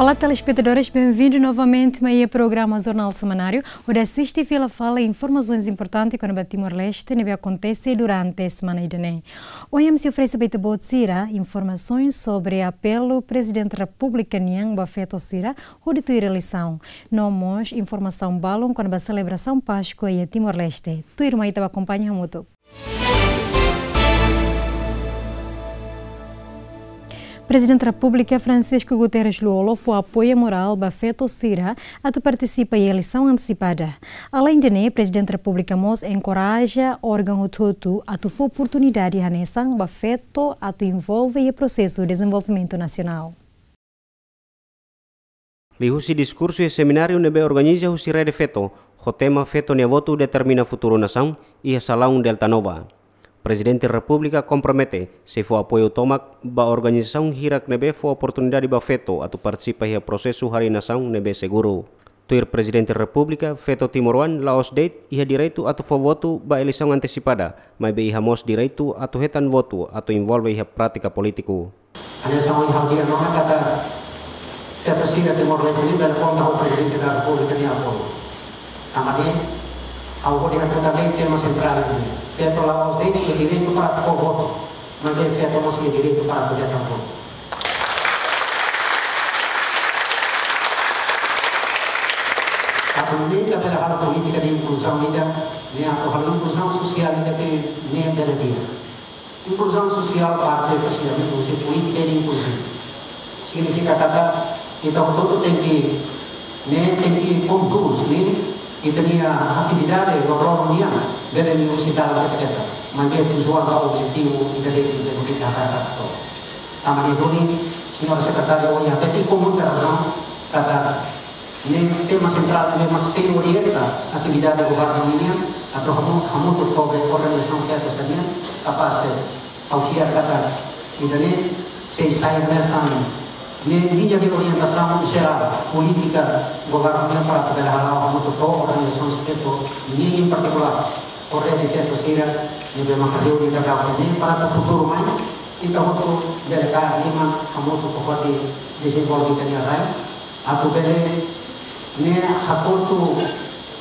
Olá, telespectadores, bem-vindos novamente ao programa Jornal Semanário, onde assiste e fala informações importantes quando o Timor-Leste não acontece durante a semana de janeiro. Hoje se oferece para o Sira informações sobre o apelo do Presidente da República Niang Bafeto Sira, onde tu eleição. Nós informação balão quando a celebração Páscoa e Timor-Leste. Tu irmã te acompanha muito. Presidente da República Francisco Guterres Luolo foi apoio moral Bafeto Sira a tu participa em eleição antecipada. Além de né, Presidente da República Mos encoraja órgão tudo a tu for oportunidade a nessang Bafeto a tu envolve em processo de desenvolvimento nacional. Lihusi discurso e seminário nebe organiza husi rede feto, o tema feto ne voto determina futuro nação e a salão Delta Nova. Presidente da República compromete se for apoio tomak ba organização hirak nebe for oportunidade ba feto atu participa em processo hari nação nebe seguro. Tuir Presidente da República feto Timor-Wan laos date iha direito atu for voto ba eleição antecipada, mas be iha mos direito atu hetan voto atu envolve iha prática político. Ada sama iha dia nona kata feto sira Timor-Leste ini belakon o Presidente da República ni apoio. Amane ao dia totalmente tema central ini. Feto laos date iha direito para for voto, mas be feto mos iha direito para poder voto. A política adalah hal politika di inclusão ida, ni atau hal inclusão sosial ida que nem bela dia. Inclusão social parte da inclusão política e inclusão. Significa kata kita todo tem que conduz e tinha atividade governial bela universidade kita. Maka tujuan atau objetivo ida de kita kata. Amani doni, senhor secretário, olha até com muita razão kata ini tema central memang se orienta atividade governamental atau kamu untuk organisasi feto saja apa aspek aufiar kata ini saya nessa ini jadi orientação geral política governamental para hal kamu untuk organisasi feto ini in particular corrente feto sira ini memang kalau kita tahu ini para futuro mai kita untuk delegar lima kamu untuk pokok di desenvolver lain atau bele ne hapotu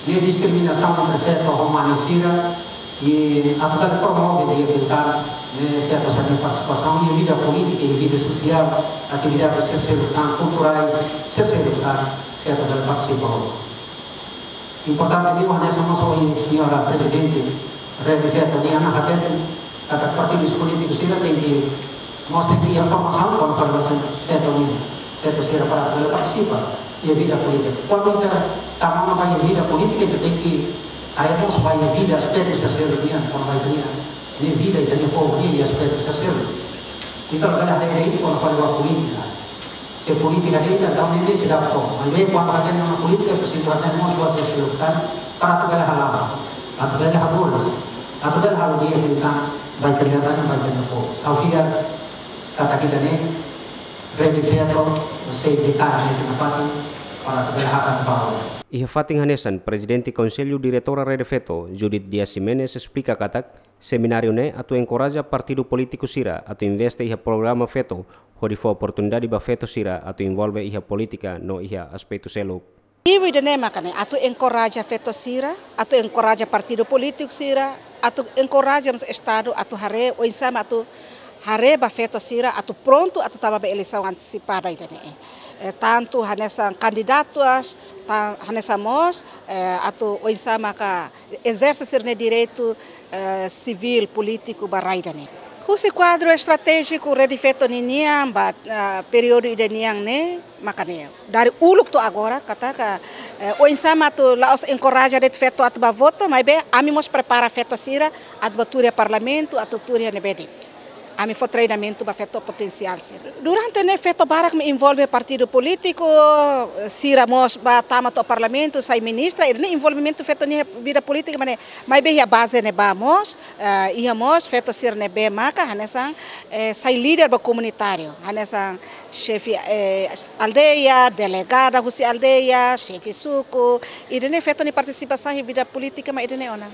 ne discriminação entre feto humanicida e apesar de promover e evitar ne feto sem participação em vida política e vida social, atividades sociais, culturais, sociais, feto de participação. Importante dia nessa moção em senhora presidente rede feto de anak hatet kata partidos políticos sira tem que mostrar que a formação quando para feto ini feto sira para participar e a vida política. Quando está uma vida política, a gente tem que aí nós vai a vida aspectos sacerdotais quando vai ter nem vida e tem povo e aspectos sacerdotais. Então cada rei quando fala da política, se política aí então nem se dá para mas bem quando tem uma política precisa ter nós vai ser sacerdotal para toda a halal, para toda a habulas, para toda a hal dia kita vai criar vai ter povo. Ao final kata kita ni rede feto se dedicar a parte para keberhasilan bawah. Iha fating hanesan Presidente Conselho Diretora Rede Feto Judith Dias Jimenez explica katak seminário ne atu encoraja partido político sira atu investe iha programa feto hodi fo oportunidade ba feto sira atu envolve iha politika no iha aspecto selo. Iwi de nema kane atu encoraja feto sira atu encoraja partido político sira atu encoraja estado atu hare o insama atu hare ba feto sira atu pronto atu tava ba eleição antecipada idane. Tanto hanessa candidatos, hanessa mos, atau insama ka exercer ne direito civil político baraidane. Esse quadro estratégico rede feto niniang ba período ideniang ne makane. Dari uluk to agora kata ka o insama to laos encoraja de feto at ba voto, mas be ami mos prepara feto sira at baturia parlamento at turia ne bedik. Ami foi treinamento para feto potencial sir. Durante ne feto barak me envolve partido político, sira mos ba tama to parlamento, sai ministra, ne envolvimento feto ne vida política, mas be a base ne ba mos, ia mos feto sir ne be maka hanesan sai líder ba comunitário, hanesan chefe aldeia, delegada husi aldeia, chefe suco, e ne feto ne participação em vida política, mas ne ona.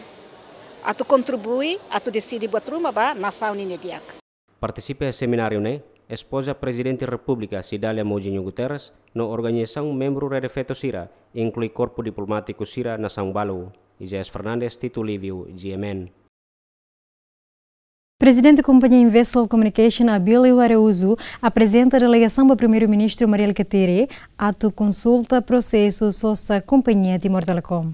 Atu contribui, atu decide buat rumah ba nação ni diak. Participe seminário ne esposa Presidente República Cidália Mojinho Guterres, na organização membro Rede Feto Sira, inclui Corpo Diplomático Sira na São Paulo. Isaías Fernandes, Tito Lívio, GMN. Presidente da Companhia Investel Communication, Abílio Araújo, apresenta a delegação para o Primeiro-Ministro Mariel Katiri, ato consulta processo sossa Companhia Timor Telecom.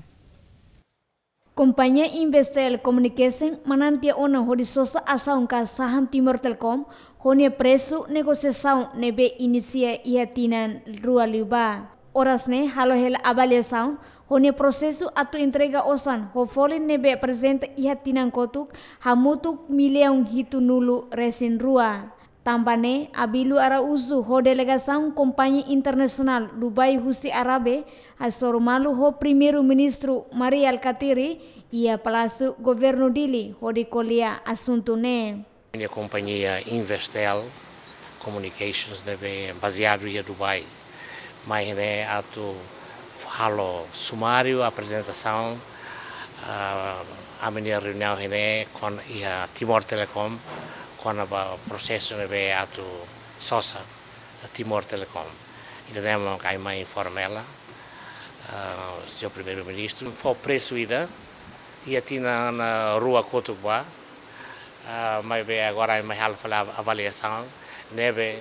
Companhia Investel Communication manantia ona hodi sossa asaun ka saham Timor Telecom, honia preço negociação nebe inicia iatinan rua liuba. Orasne halo hela avaliação, honia processo atu entrega osan, hofoli nebe apresenta ihatinan kotuk, hamutuk milhão hitu nulu resin rua. Tambane, Abílio Araújo, ho delegação Companhia Internacional Dubai Husi Arabe, a sormalu ho Primeiro-Ministro Mariel Katiri e a Palácio Governo Dili, ho de colia assunto ne. A companhia Investel Communications deve baseado em Dubai, mas né atu falo sumário apresentação a minha reunião né com a Timor Telecom com o processo de atu sosa Timor Telecom. E temos que mais informela seu primeiro-ministro foi preço ida e aqui na rua Cotuba, mas agora mais hal falar avaliação neve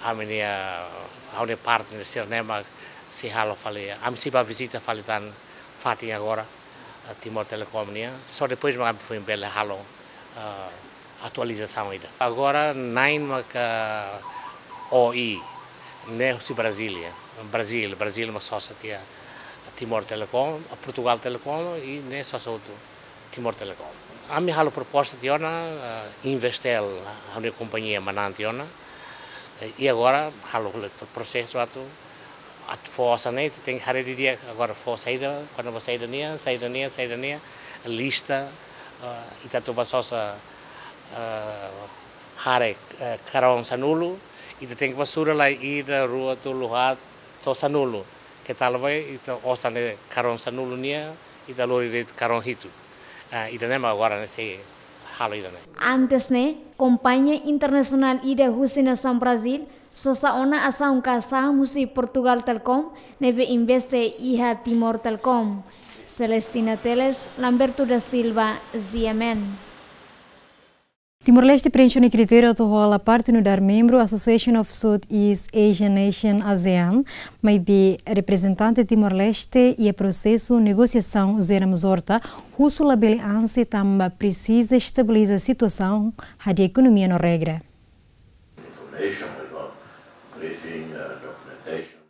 a minha parte de ser nema se hal falar a minha visita falar tan fatin agora a Timor Telecom nia só depois mais foi bela halo atualização ainda. Agora, nainmaka OI, né, se Brasília, Brasil, mas só se tinha Timor Telecom, Portugal Telecom e né só outro Timor Telecom. A minha proposta de ona Investel, a minha companhia manante ona, e agora halo o processo atu força né tem que de dia agora força saída quando você saída nia lista e tá tudo só hare Karong Sanulu e tem que basura lá e da rua do Luhat to Sanulu que tal vai e osane Karong Sanulu nia e da lori de Karong Hitu e da nema agora nesse halo ida. Antes ne Companhia Internacional ida husina São Brasil sosa ona asaun ka saham husi Portugal Telecom neve investe iha Timor Telecom. Celestina Teles, Lamberto da Silva, GMN. Timor-Leste preenche o critério de rola parte no dar membro Association of Southeast Asian Nation ASEAN, mas be representante de Timor-Leste e a processo negociação usamos horta, russo labele anse também precisa estabilizar a situação da economia no regra.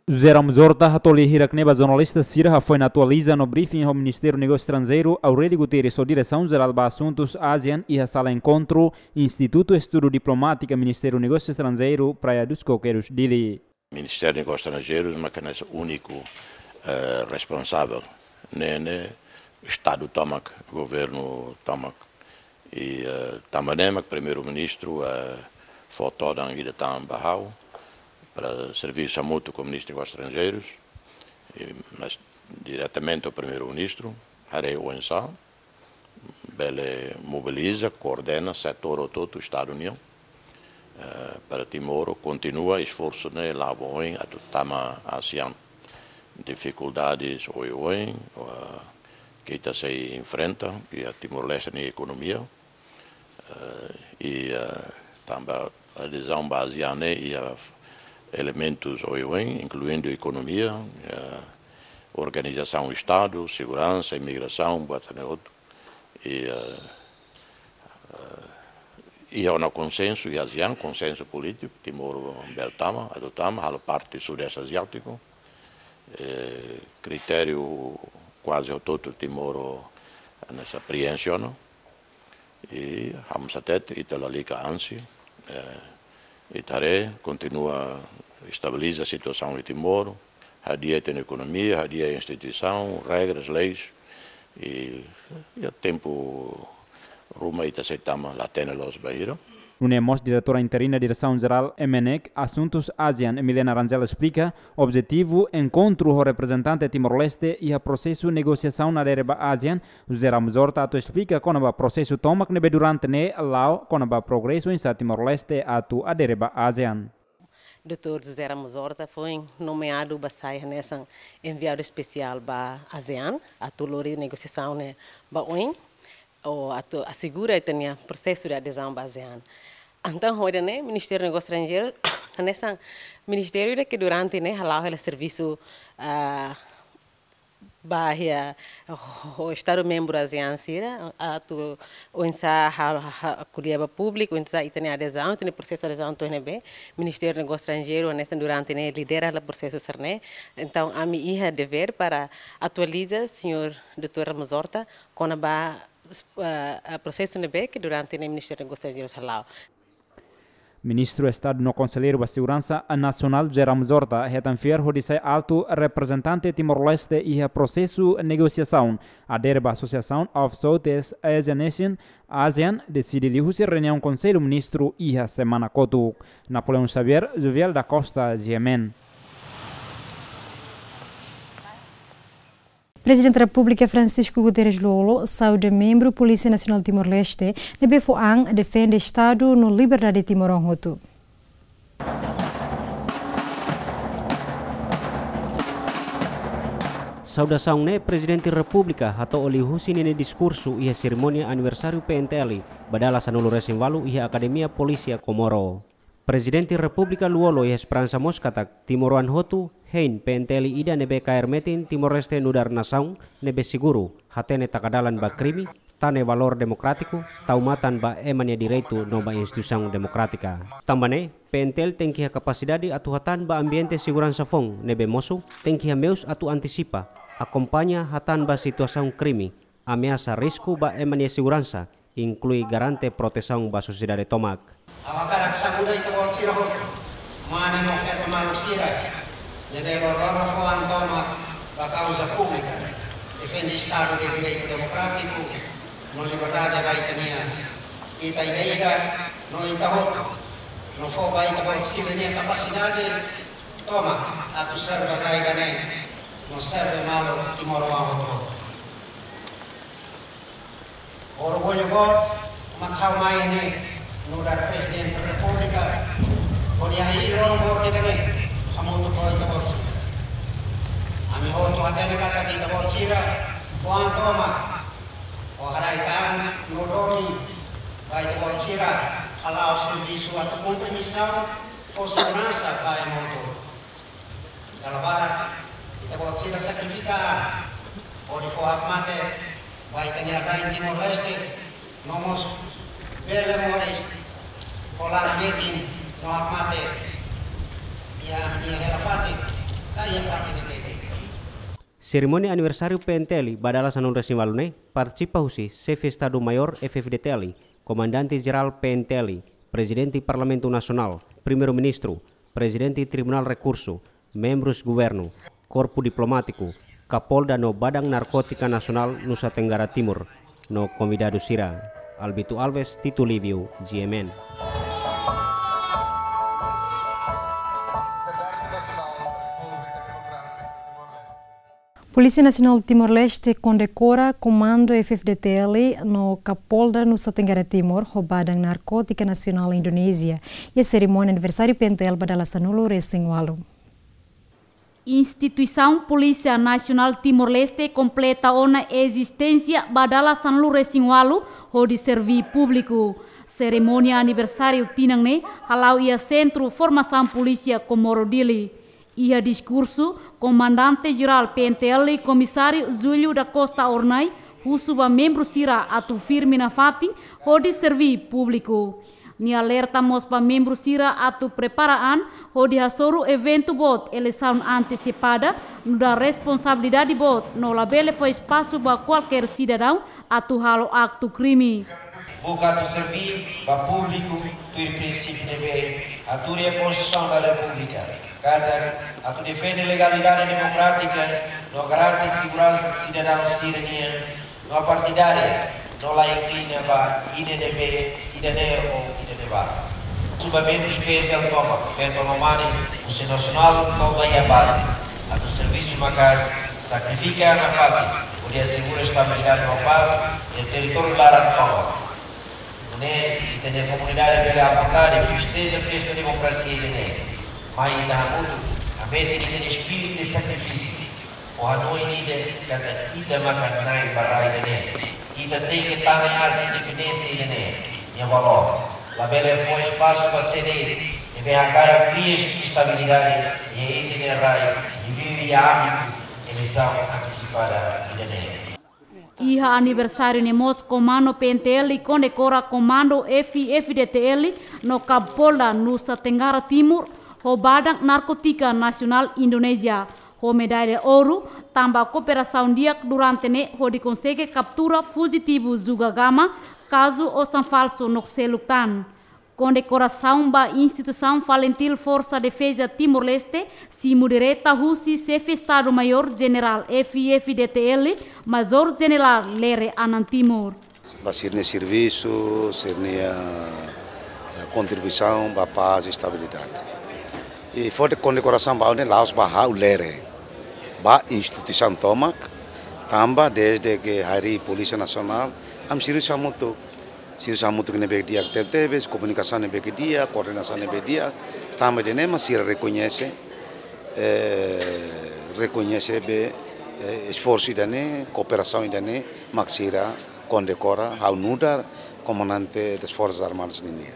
Zeramos horta hatoli hirakneba jornalista Sira foi na atualiza no briefing ao Ministério do Negócio Estrangeiro Aurélio Guterres, sua direção geral para assuntos ASEAN e a sala encontro Instituto Estudo Diplomática Ministério do Negócio Estrangeiro Praia dos Coqueiros Dili. Ministério do Negócio Estrangeiro é um mecanismo único responsável né Estado Tomac, governo Tomac e também o primeiro-ministro foi todo a vida tão barrau para serviço mútuo com o Ministro dos Estrangeiros, mas diretamente ao Primeiro-Ministro, Harry Ouensá, ele mobiliza, coordena o setor todo do Estado-União, para Timor, continua esforço né, lá bem, a tama ASEAN, dificuldades hoje, que está se enfrenta, e a Timor-Leste na economia, e também a adesão baseada e a elementos OIUN, incluindo economia, organização do Estado, segurança, imigração, e há um consenso, e ASEAN, consenso político, Timor Beltama, adotama, a parte do Sudeste Asiático, critério quase o todo Timor nessa apreensão, e vamos até Italalica ANSI, Itaré continua estabiliza a situação de Timor, a dia tem economia, a dia instituição, regras, leis e a tempo Roma ita setama la tena los baira Unemos, diretora interina da Direção-Geral MNEC, Assuntos ASEAN, Emiliana Rangel explica, objetivo encontro o representante Timor-Leste e o processo negociação na dereba ASEAN. José Ramos Horta atu explica como o processo tomak nebe durante ne lao como o progresso em Timor-Leste atu a dereba ASEAN. Dr. José Ramos Horta foi nomeado para nessa enviado especial para a ASEAN, a lori negociação né para ou assegura que tenha processo de adesão para a ASEAN. Então, hoje né Ministério dos Negócios Estrangeiros nessa ministério que durante né lá o serviço bahia o Estado membro ASEAN sira atu o ensa colheba público o ensa tem adesão tem processo de adesão to nebe Ministério dos Negócios Estrangeiros nessa durante né lidera o processo serne então a minha dever para atualizar senhor Dr. Ramos Horta com a processo nebe que durante né Ministério dos Negócios Estrangeiros lá. Ministro do Estado no Conselheiro da Segurança Nacional, José Ramos Horta, retanfiar o disse alto representante Timor-Leste e o processo de negociação. A derba Associação of Southeast Asian Nation, ASEAN, decide lihusi reunião Conselho Ministro e a semana kotu. Napoleão Xavier, Juviel da Costa, Yemen. Presidente da República Francisco Guterres Lolo, saúde membro Polícia Nacional Timor-Leste, na BFOAN defende Estado no liberdade de Timor-Leste. Saudação né Presidente da República atau oleh Husin ini diskursu ia cerimônia aniversário PNTL badala sanulu resim walu ia Akademia Polisia Komoro. Presidente da República Luolo ia Esperança Moskatak Timoroan Hotu hein PNTL ida nebe KR Metin Timor-Leste nudar nasaung nebe siguru hatene takadalan ba krimi tane valor demokratiku taumatan ba emania direito no ba instituição democrática. Tambane PNTL tengki kapasidade atu hatan ba ambiente segurança fong nebe mosu tengki meus atu antisipa acompanha hatan ba situação crime ameaça risco ba emania segurança inclui garante proteção ba sociedade tomak. Awakarak sabuda ito mo sira ho mani no feto malusira lebe lororo foan tomak ba causa pública defende Estado de Direito Democrático no liberdade vai tenia ita ideia no itahot no fo vai tabo sira nia capacidade toma atu serve vai gane no serve malo Timor-Leste. Orgulho bot makhau mai ni nudar Presiden Republika podia hiro mo tegene hamutu ko ito botsi ami hotu atene kata kita botsira kuan toma o harai tam nodomi vai ito botsira alao serviço atu compromisão fo segurança kai moto dalabara ito botsira sacrificar o di fo mate vai tenir rai Timor-Leste nomos bele moris polar meeting no mate ya helafati kaya fati ni Cerimônia aniversário PNTL badala sanul resimvalune participa husi Chefe Estado Maior FFDTL, Comandante Geral PNTL, Presidente Parlamento Nacional, Primeiro-Ministro, Presidente Tribunal Recurso, membros governo, Corpo Diplomático, Kapolda no Badang Narkotika Nasional Nusa Tenggara Timur, no convidado sira. Albito Alves, Tito Livio, GMN. Polícia Nacional de Timor-Leste condecora comando FFDTL no Kapolda Nusa Tenggara Timur, roubada narcótica nacional Indonésia. E a cerimônia aniversário PNTL badala sanulo resengualo. Instituição Polícia Nacional Timor-Leste completa a existência badala sanlu resinwalu ho de servir público. Cerimônia aniversário tinangne halau ia Centro Formação Polícia Komoro Dili. Ia discurso Comandante Geral PNTL Comissário Júlio da Costa Ornai husuba membro sira atu firme na fatin ho de servir público. Ni alerta mos pa membro sira atu preparaan ho de hasoru evento bot eleição antecipada no da responsabilidade bot no labele foi espaço para qualquer cidadão atu halo acto crime. Bukan tu servir para público tu princípio de atu a Constituição da República. Cada atu defende legalidade democrática, no garante segurança cidadão sirenia, no partidária, no la inclina para IDDB idane ou idane bar. Subamente os PNL toma, feito no mani, o Centro Nacional toma a base, a do serviço macas sacrifica na fati, onde assegura a estabilidade no paz e o território lara toma. E tem a comunidade pela vontade, festa de democracia de mas ainda muito, a mente tem espírito de sacrifício. O Hanoi ainda cada ida macanai barai de ida tem que estar na independência de e valor. A bela foi um espaço para ser e bem a cara cria estabilidade e aí tem a raio e vive a eleição antecipada de Iha aniversário nemos comando PNTL e condecora comando FFDTL no Kapolda Nusa Tenggara Timur ho Badan Narkotika Nasional Indonesia ho medalha ouro tamba cooperação dia durante ne ho di consegue captura fugitivo Zugagama caso o São Falso no Seluktan. Condecoração ba Instituição Valentil Força Defesa Timor-Leste, se mudireta Russi Chefe Estado-Maior General FFDTL, Major General Lere Anantimor. Basirne serviço, sirne contribuição para paz e estabilidade. E forte condecoração ba Laos ba Lere, ba Instituição Tomac, tamba desde que Hari Polícia Nacional, am serviço muito. Sirsa mutu que nebe dia teve comunicação nebe dia, coordenação nebe dia, também de nema se reconhece be esforço dane, cooperação dane, maxira condecora ao nudar comandante das Forças Armadas Ninia.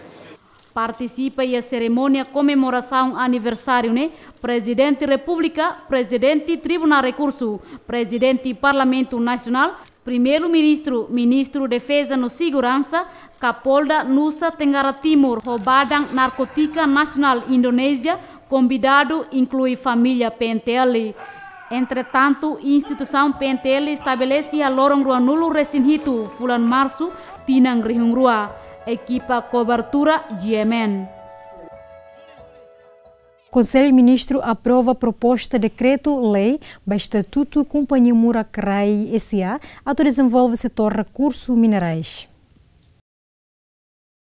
Participa e a cerimônia comemoração aniversário né, Presidente República, Presidente Tribunal Recurso, Presidente Parlamento Nacional, Primeiro-Ministro, Ministro Defesa no Segurança, Kapolda Nusa Tenggara Timur, Badan Narkotika Nasional Indonésia, convidado inclui família PNTL. Entretanto, a instituição PNTL estabelece a lorong rua nulo resinhitu, Fulan Março, Tinang Rihung Rua, equipa cobertura GMN. Conselho Ministro aprova proposta de decreto-lei para Estatuto Companhia Murakrai S.A. a desenvolve setor recursos minerais.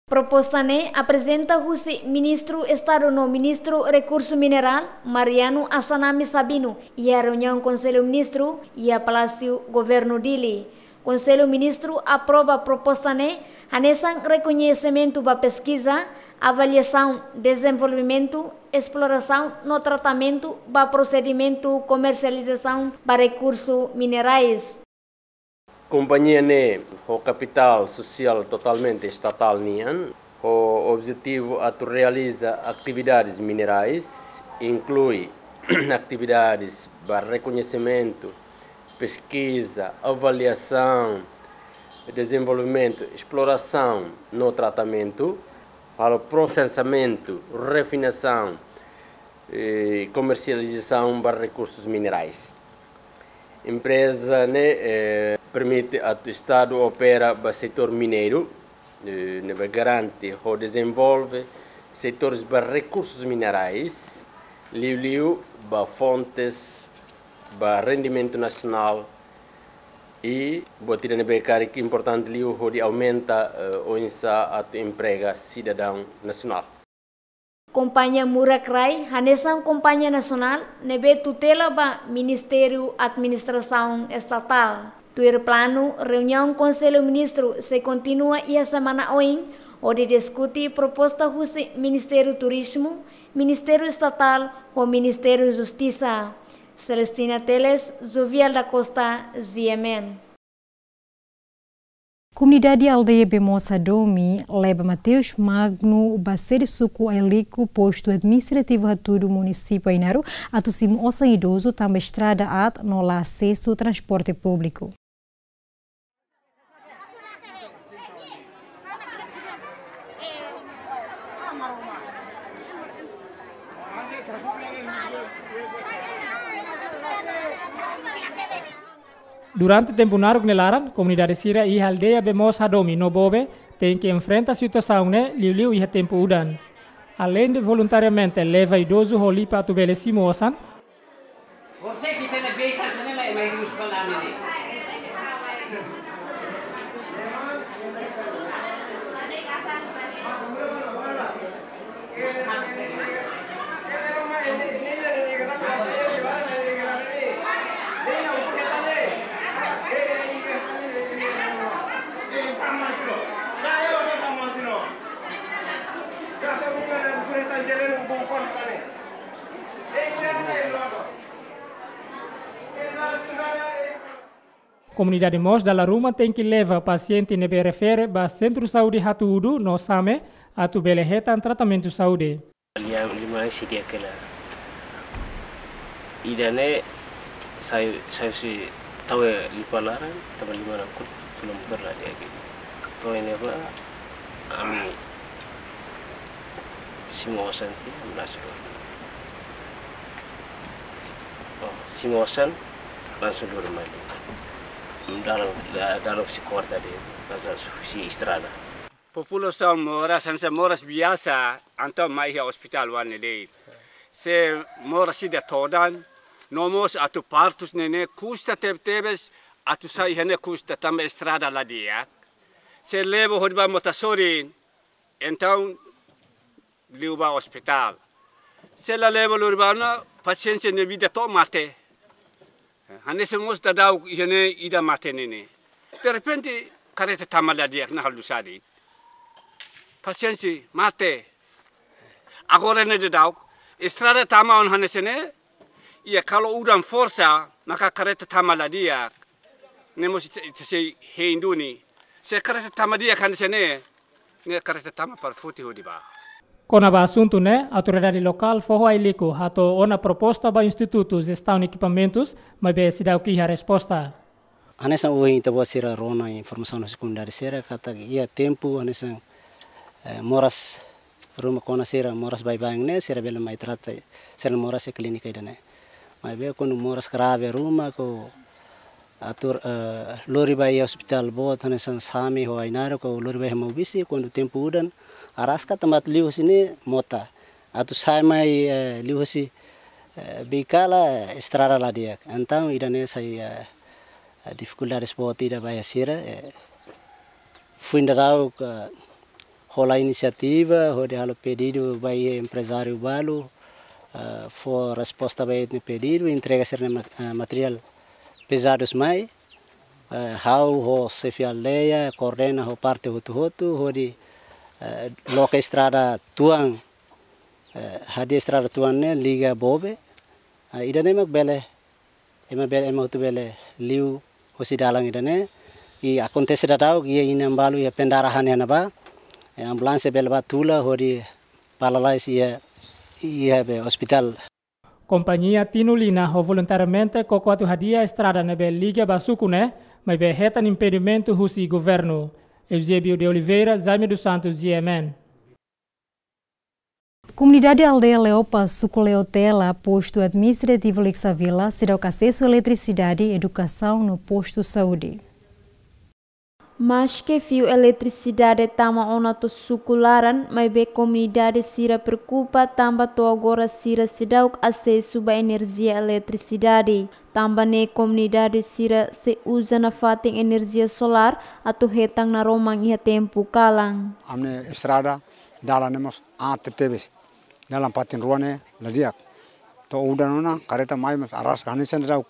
Proposta ne apresenta o Ministro Estado no Ministro Recurso Mineral, Mariano Asanami Sabino, e a reunião Conselho Ministro e a Palácio Governo Dili. Conselho Ministro aprova proposta ne anesan reconhecimento para pesquisa, avaliação, desenvolvimento, exploração no tratamento para procedimento comercialização para recursos minerais. Companhia ne o capital social totalmente estatal nian, o objetivo é realiza atividades minerais, inclui atividades para reconhecimento, pesquisa, avaliação, desenvolvimento, exploração no tratamento, para o processamento, refinação e comercialização para recursos minerais. A empresa permite que o Estado opera para o setor mineiro, garante ou desenvolve setores para recursos minerais, liu para fontes, para rendimento nacional e botir na becária que é importante liu onde aumenta o emprego cidadão nacional. Companhia Murakrai, Hanesan Companhia Nacional, nebe tutela ba Ministério Administração Estatal. Tuir plano, reunião Conselho Ministro se continua e a semana oin, onde discute proposta do Ministério Turismo, Ministério Estatal ou Ministério Justiça. Celestina Teles, Zuvial da Costa, ZMN. Comunidade Aldeia Bemosa Domi leva Mateus Magno Baceri Suco Elico, posto administrativo do município Ainaro, a Tucimo Osan Idoso, também estrada ad no lá acesso ao transporte público. Durante o tempo que nelaran, a comunidade Sira e a aldeia Bemosa Domi no Bobe tem que enfrentar a situação liu e a tempo udan. Além de voluntariamente leva idoso roli para tu belecimo osan. Você que tem a beca, você não é mais justo falar nele. Comunidade Mos da Ruma tem que levar paciente nebe refere para Centro Saúde Hatuudu no Same atu bele hetan tratamento saúde. Lima dia kela. Idane saya si tahu lipalaran tapi lima aku tulang berlah dia gitu. Tahu ini apa? Ami Simosan ti langsung. Simosan langsung dormali. Dalam si korda dia, dalam si estrada. População mora, sense moras biasa, anto mai hospital wan lei. Se mora si de todan, nomos atu partus nene custa tebes atu sai hene custa tam estrada la dia. Se levo hodba motasorin, então liuba hospital. Se la levo urbana, paciência ne vida to mate. Hanese mos dadau hene ida mate nene. De repente careta tamala dia na halusadi. Paciência mate. Agora ne dadau estrada tama on hanese ne. Ia kalau udang força maka careta tamala dia. Nemos se heinduni. Se careta tama dia hanese ne careta tama par futi hodiba. Kona ba assunto né, autoridade local forro ailico hato ona proposta ba instituto gestão de equipamentos, mas be se dá o que a resposta. Anessa o inte bo sira rona informação secundária sera kata ia tempo anessa moras ruma kona sera moras bai bang né sera bela mai trata sera moras e clínica ida né. Mas be quando moras grave ruma ko atur lori bai hospital bo anessa sami ho ainaro ko lori bai mobisi quando tempo udan Araska tempat liu sini mota, atau saya mai liu si bikala estrada lah dia. Então idane saya dificuldades buat tidak bayar sira. Fui ndarau rola iniciativa, hode halo pedido by empresário balu, for resposta by me pedido, entrega ser material pesados mai, how ho sefial leia, coordena ho parte hotu hode loka estrada tuang hadi estrada tuang ne liga bobe idane mak bele ema tu bele liu hosi dalang idane I acontece datau ia inambalu ia pendarahan ya naba ambulans bele batula hodi palalais ia be hospital. Companhia Tinulina ho voluntariamente cocoatu hadia estrada nebe liga basukune mas be hetan impedimento husi governo. Eusébio de Oliveira, Jaime dos Santos, GMN. Comunidade Aldeia Leopa, Suculeotela, posto administrativo Lixavila, será o acesso à eletricidade e educação no posto saúde. Mas que fio eletricidade tama ona to sukularan, mas be comunidade sira preocupa tamba to agora sira sidauk acesso ba energia eletricidade. Tamba ne comunidade sira se usa na fating energia solar atau hetang na romang iha tempo kalang. Amne estrada dalanemos ATTBs dalam patin ruane ladiak. To udah nona kareta mai mas aras kanisan rau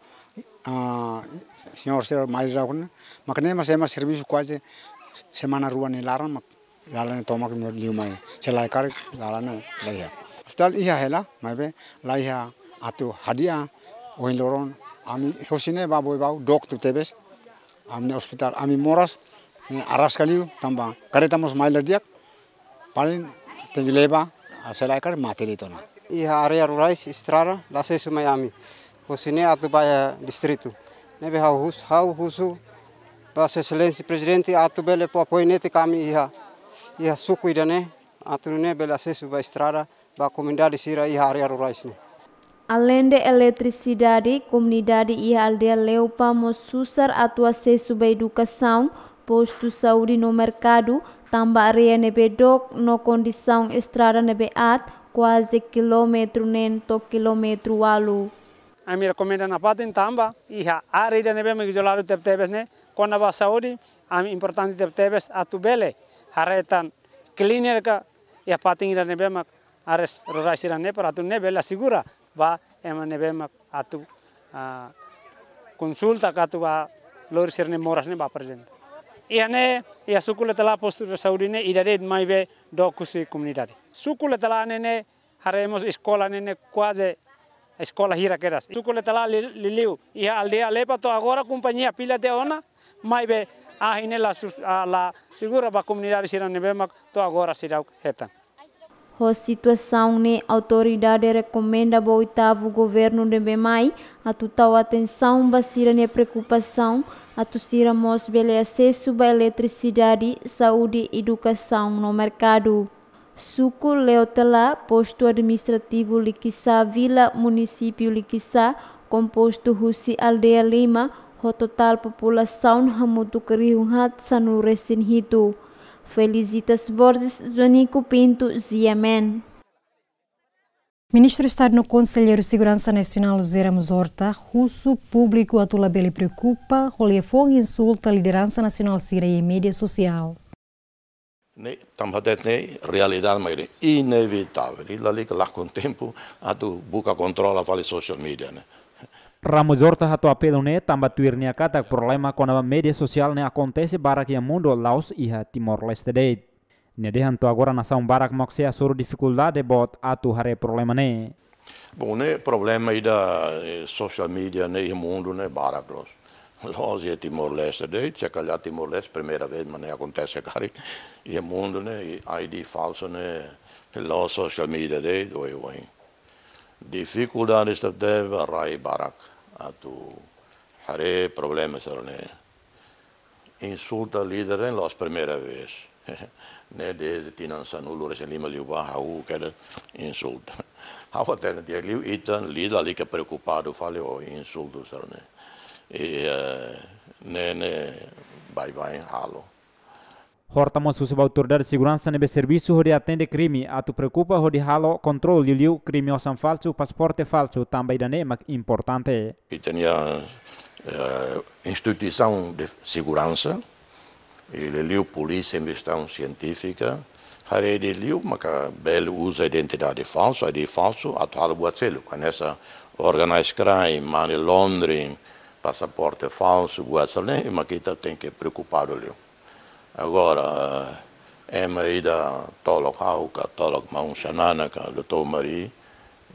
senhor ser mais rau ne makanya mas ema serviço quase semana ruane laran mak dalane tomak liu mai celai kar dalane laya. Hospital iha hela mai be laya atu hadia oin loron Ami hosine baboy bau dokter tebes amne hospital ami moras aras kaliu tamba karetamos mailer diak paling tinggi leba selai kar materi tona iha area rurais estrada la sesu Miami hosine atu baya distrito nebe hau husu bas excelência presidente atu bele po apoinete kami iha suku idane atu ne bele sesu ba estrada ba comunidade sira iha area rurais ne. Além de eletricidade, comunidade e aldeia Leopa susar atu acesso à educação, posto saúde no mercado, tamba area nebe dok no condição estrada nebe at, quase quilômetro nento quilômetro walu. A minha recomenda na patin tamba, iha area nebe me gizolado tebes ne, kona ba saúde, ami importante tebes atu bele, haretan clínica e a patin ira nebe mak ares roraisira ne para atu nebe la segura. Va ema nebema atu consulta katu va lor serne moras ne ba presente. Iane ia sukule tala posto de saúde ne idade mai be dokusi comunidade. Sukule tala ne haremos escola ne quase a escola hira quedas. Suco le tala liliu e a aldea lepa to agora companhia pila de ona mai be a inela la segura ba comunidade sira nebema to agora sira hetan. A situação ne autoridade recomenda ao 8º governo de Bemai a total atenção basira ne preocupação a tosira mos bele acesso a eletricidade, saúde e educação no mercado. Suco Leotela, posto administrativo Liquissá, Vila, município Liquissá, composto Russi Aldeia Lima, a total população Hamutu Kariunhat Sanu Resinhito. Felicitas Borges, Jonico Pinto, Ziamen. Ministro do Estado no Conselheiro de Segurança Nacional Zera Muzorta, russo público atulabele preocupa, rolefou e insulta a liderança nacional síria e mídia social. Também realidade mas inevitável. E ali que lá com o tempo a tu busca controla vale social media, né? Ramos Horta hatu apelo ne tambah tuirnia kata problema com a mídia social ne acontece barak yang mundo Laos e Timor-Leste deit. Ne dehan tu agora nação barak moxe a suru dificuldade bot atu hare problema ne. Bom, né problema aí da social media né e mundo né barak los e Timor-Leste deit, se calhar Timor-Leste primeira vez mas ne acontece cari e mundo né ID falso né los social media deit oi. Dificuldades da deve rai barak atu hare problemas né insulta líder em los primeira vez né desde tinança no lures lima liuba hau cada insulta hau até dia liu itan líder ali que preocupado fale o insulto né e né bye halo. Hortamos susu autoridade de segurança nebe serviço onde atende crime, atu preocupa onde halo control liu crime osam falso, pasporte falso, também dane mak importante. E tinha instituição de segurança, ele liu polícia investigação científica, hare de liu maka bel usa identidade falsa, ID falso, atual buat selo, com essa organized crime, money laundering, passaporte falso, buat selo, e makita tem que preocupado liu. Agora, da tolok hauka, tolok maung sananaka, doutor Mari,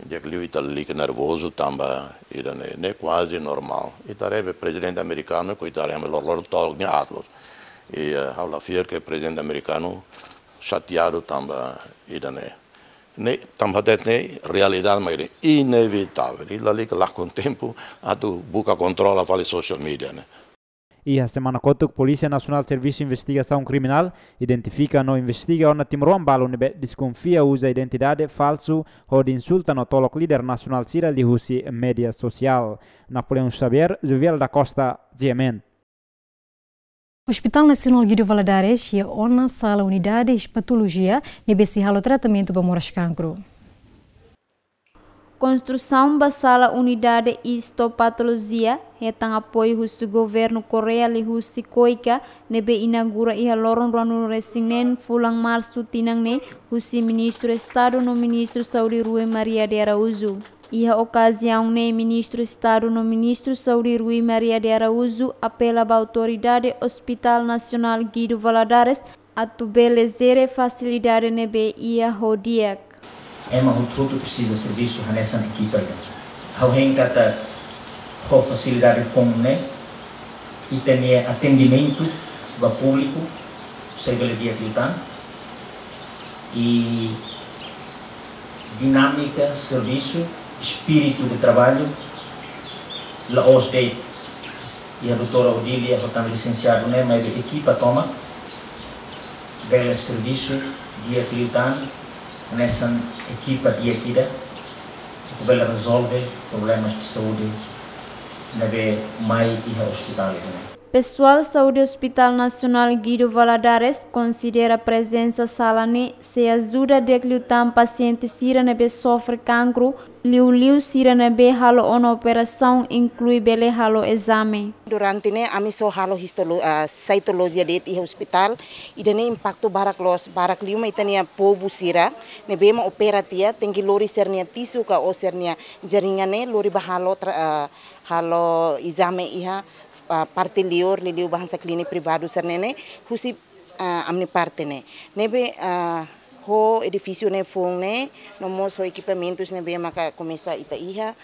dia que ele está ali nervoso, tamba, é quase normal. E tarebe presidente americano, que está ali, lor tolok ni atlos. E haula fier que presidente americano chateado tamba, ne tamba detne realidade mas inevitável. E ali que lá com tempo, a tu busca controla vale social media, né? E a semana kotuk Polícia Nacional Serviço de Investigação Criminal identifica no investiga na Timor Balo nebe desconfia usa identidade falso ou de insulta no tolok líder nacional sira de Russi média social. Napoleão Xavier, Juviel da Costa, Yemen. Hospital Nacional Guido Valadares e a sala unidade de patologia nebe se halo tratamento para moras cancro. Construção da sala unidade histopatologia retang apoio do governo Coreia li husi koika nebe inaugura iha lorong ranu resinen fulang março tinangne husi ministro estado no ministro Saudi Rui Maria de Araújo. Iha ocasião ne ministro estado no ministro Saudi Rui Maria de Araújo apela à autoridade Hospital Nacional Guido Valadares a tubelezere facilidade nebe iha hodiak. O tudo precisa de serviço nessa equipe. Alguém kata com facilidade fome e tem atendimento do público, seja dia cliente e dinâmica, serviço, espírito de trabalho, lá hoje e a doutora Odília está licenciada, né, mas a equipe toma belo serviço dia cliente nessa equipa de equidade que vai resolver problemas de saúde na mais e hospital. Pessoal Saúde Hospital Nacional Guido Valadares considera a presença salane se ajuda a declutar paciente sira nebe sofre cancro, liu sira nebe halo ona operação inclui bele halo exame. Durante ne ami so halo cytologia det e hospital e dene impacto barak liu mai tania povo sira nebe ma operatia tengi lori sernia tisu ka o sernia jaringane lori bahalo halo exame iha parte liur bahasa klinik privado sernene husi amni parte ne nebe o edifício ne fong ne, nomos o equipamentos ne bem maka começa ita iha,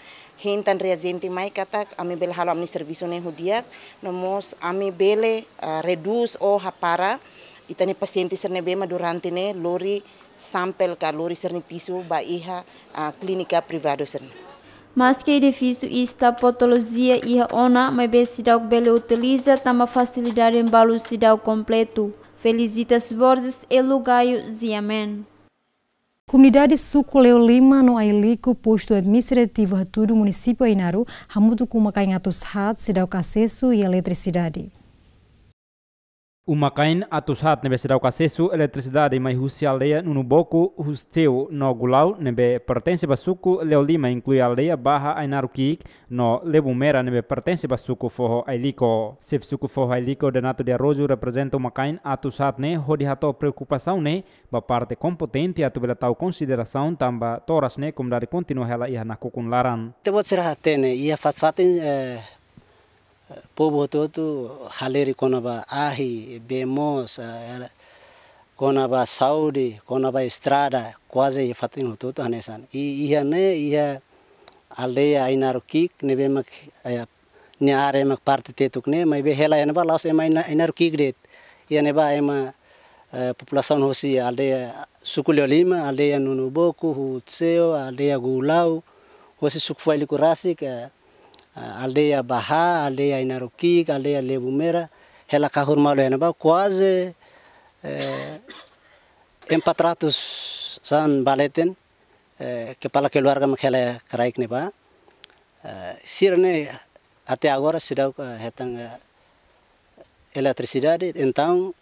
hentan reagente mai kata ami bel halo amni serviço ne hudiak, nomos ami bele reduz o hapara, ita ne paciente serne bem durante ne lori sampel ka lori serne tisu ba iha clínica privado serne. Mas que edifício está patologia e ona, mas bem cidade bele utiliza tama facilidade em balo cidade completo. Felicitas Borges e Lugaio Ziamen. Comunidade Suculeo Lima no Ailico, posto administrativo Hatu do município Ainaru, hamutu com macanhatos hat, cidade acesso e eletricidade. O macain atus hat nebe sedau acesso eletricidade mai husi aldeia nunuboku husteu no gulau nebe pertence basuku Leo Lima inclui aldeia Barra Ainaru Kik no Lebumera nebe pertence basuku Forro Ailico. Sef suku Forro Ailico Donato de Arrojo representa o macain atus hat ne hodi hato preocupação ne ba parte competente atu bela tau consideração tamba toras ne comunidade continua hela ia na kukun laran. Tebot serah tene ia fatfatin povo todo haleri konaba ahi bemos konaba saudi konaba estrada quase fatin todo hanesan ia ne ia aldeia Ainaru Kik nebe mak ne are mak parte tetuk ne mai be hela ena ba laos ema Ainaru Kik det ia ne ba ema população hosi aldeia Suculeo Lima aldeia Nunuboku Hutseo aldeia Gulau hosi sukfaili kurasi aldeia Barra, aldeia Ainaru Kik, aldeia Lebumera, hela kahur malu enaba quase 400 san baleten kepala keluarga makhela karaik neba sirne até agora sidau hetang eletricidade então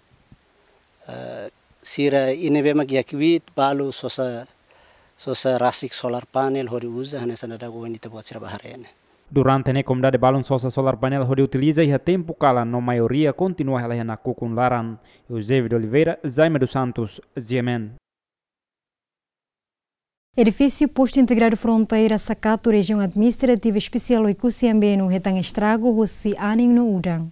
sira inebe mak yakwit balu sosa rasik solar panel hori usa hanesana dago ini tebot sira baharene. Durante a comunidade balon sosa solar painel hori utiliza e a tempo cala no maioria continua ela na kukun laran. Eusébio de Oliveira, Jaime dos Santos, Ziemen. Edifício Posto Integrado Fronteira Sakato, região administrativa especial Oikusiambe no retang estrago Rossi Aning no Udang.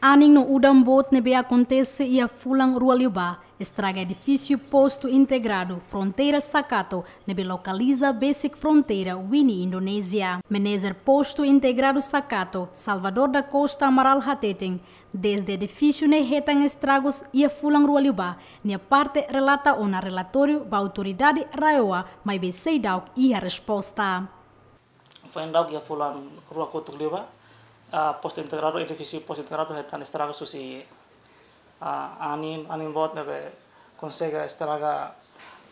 Aning no Udang bot nebe acontece e a fulang Rua Liuba. Estraga edifício Posto Integrado Fronteira Sakato, nebe localiza Basic Fronteira, Winnie, Indonésia. Menezer Posto Integrado Sakato, Salvador da Costa Amaral Hateteng, desde edifício ne retang estragos e a fulang Rua Liuba, nia parte relata ona relatório ba autoridade Raioa, mas be sei dauk e a resposta. Foi dauk ia fulang Rua Kotuk Liuba, Posto Integrado, edifício Posto Integrado retang estragos susi anin bot nebe consegue estraga